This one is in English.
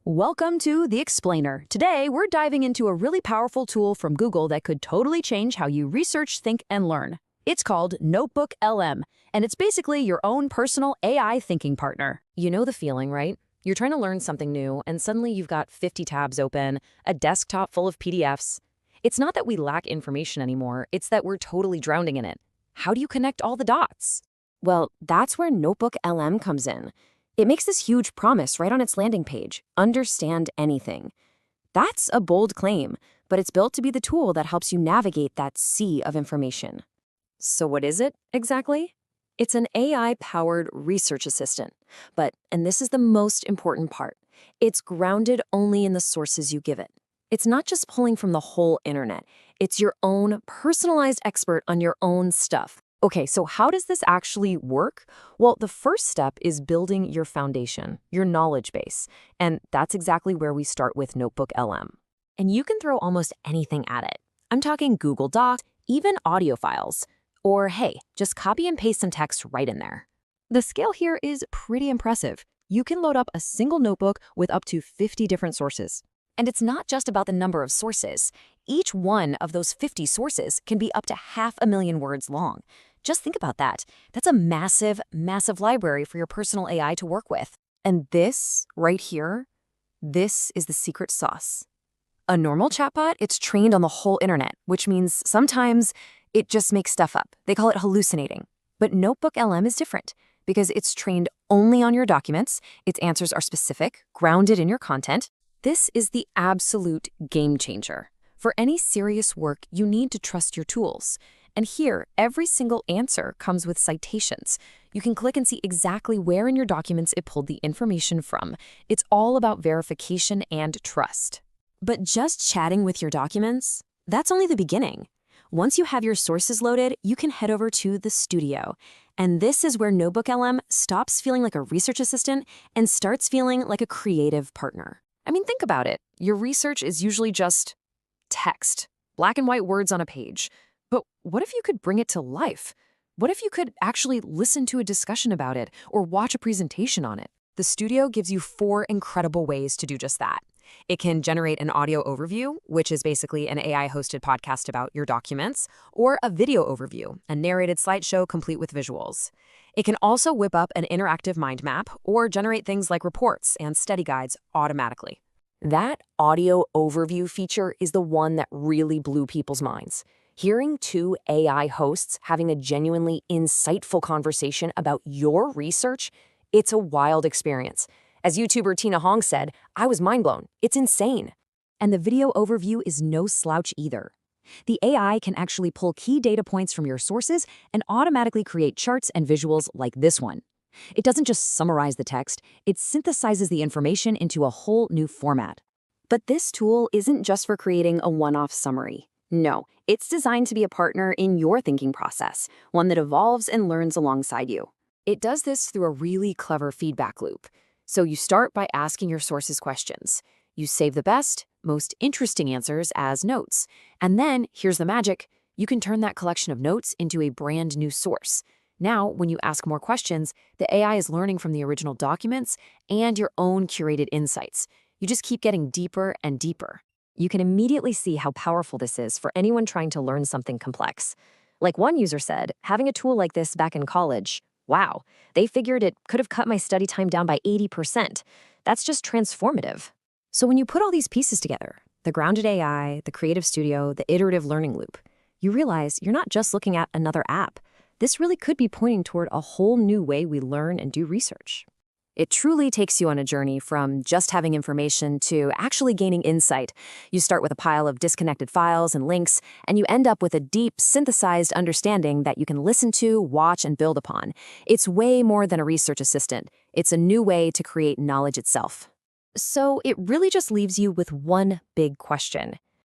Welcome to The Explainer. Today, we're diving into a really powerful tool from Google that could totally change how you research, think, and learn. It's called Notebook LM, and it's basically your own personal AI thinking partner. You know the feeling, right? You're trying to learn something new, and suddenly you've got 50 tabs open, a desktop full of PDFs. It's not that we lack information anymore, it's that we're totally drowning in it. How do you connect all the dots? Well, that's where Notebook LM comes in. It makes this huge promise right on its landing page: understand anything. That's a bold claim, but it's built to be the tool that helps you navigate that sea of information. So what is it, exactly? It's an AI-powered research assistant. But, and this is the most important part, it's grounded only in the sources you give it. It's not just pulling from the whole internet. It's your own personalized expert on your own stuff. Okay, so how does this actually work? Well, the first step is building your foundation, your knowledge base. And that's exactly where we start with Notebook LM. And you can throw almost anything at it. I'm talking Google Docs, even audio files. Or hey, just copy and paste some text right in there. The scale here is pretty impressive. You can load up a single notebook with up to 50 different sources. And it's not just about the number of sources. Each one of those 50 sources can be up to 500,000 words long. Just think about that. That's a massive, massive library for your personal AI to work with. And this, right here, this is the secret sauce. A normal chatbot, it's trained on the whole internet, which means sometimes it just makes stuff up. They call it hallucinating. But Notebook LM is different because it's trained only on your documents. Its answers are specific, grounded in your content. This is the absolute game changer. For any serious work, you need to trust your tools. And here, every single answer comes with citations. You can click and see exactly where in your documents it pulled the information from. It's all about verification and trust. But just chatting with your documents, that's only the beginning. Once you have your sources loaded, you can head over to the studio. And this is where Notebook LM stops feeling like a research assistant and starts feeling like a creative partner. I mean, think about it. Your research is usually just text, black and white words on a page. But what if you could bring it to life? What if you could actually listen to a discussion about it or watch a presentation on it? The studio gives you 4 incredible ways to do just that. It can generate an audio overview, which is basically an AI-hosted podcast about your documents, or a video overview, a narrated slideshow complete with visuals. It can also whip up an interactive mind map or generate things like reports and study guides automatically. That audio overview feature is the one that really blew people's minds. Hearing 2 AI hosts having a genuinely insightful conversation about your research, it's a wild experience. As YouTuber Tina Hong said, I was mind blown. It's insane. And the video overview is no slouch either. The AI can actually pull key data points from your sources and automatically create charts and visuals like this one. It doesn't just summarize the text, it synthesizes the information into a whole new format. But this tool isn't just for creating a one-off summary. No, it's designed to be a partner in your thinking process, one that evolves and learns alongside you. It does this through a really clever feedback loop. So you start by asking your sources questions. You save the best, most interesting answers as notes. And then, here's the magic, you can turn that collection of notes into a brand new source. Now, when you ask more questions, the AI is learning from the original documents and your own curated insights. You just keep getting deeper and deeper. You can immediately see how powerful this is for anyone trying to learn something complex. Like one user said, having a tool like this back in college, wow, they figured it could have cut my study time down by 80%. That's just transformative. So when you put all these pieces together, the grounded AI, the creative studio, the iterative learning loop, you realize you're not just looking at another app. This really could be pointing toward a whole new way we learn and do research. It truly takes you on a journey from just having information to actually gaining insight. You start with a pile of disconnected files and links, and you end up with a deep, synthesized understanding that you can listen to, watch, and build upon. It's way more than a research assistant. It's a new way to create knowledge itself. So it really just leaves you with one big question.